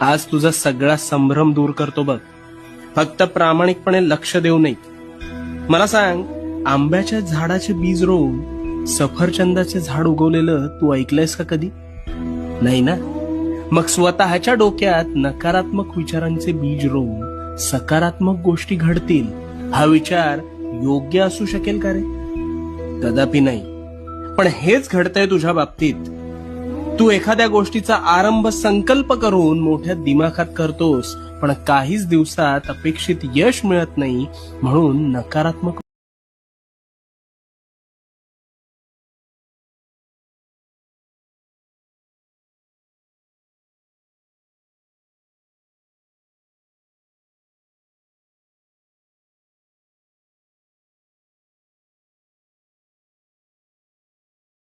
आज तुझा सगळा संभ्रम दूर करतो बघ. फक्त प्रामाणिकपणे लक्ष देऊ नये. मला सांग, आंब्याच्या झाडाचे बीज रोवून सफरचंदाचे झाड उगवलेलं तू ऐकलंयस का कधी? नाही ना. मग स्वतःच्या डोक्यात नकारात्मक विचारांचे बीज रोवून सकारात्मक गोष्टी घडतील हा विचार योग्य असू शकेल का रे? कदापि नाही. पण हेच घडतंय तुझ्या बाबतीत. तू एखाद्या गोष्टीचा आरंभ संकल्प करून मोठ्या दिमाखात करतोस, पण काहीच दिवसात अपेक्षित यश मिळत नाही, म्हणून नकारात्मक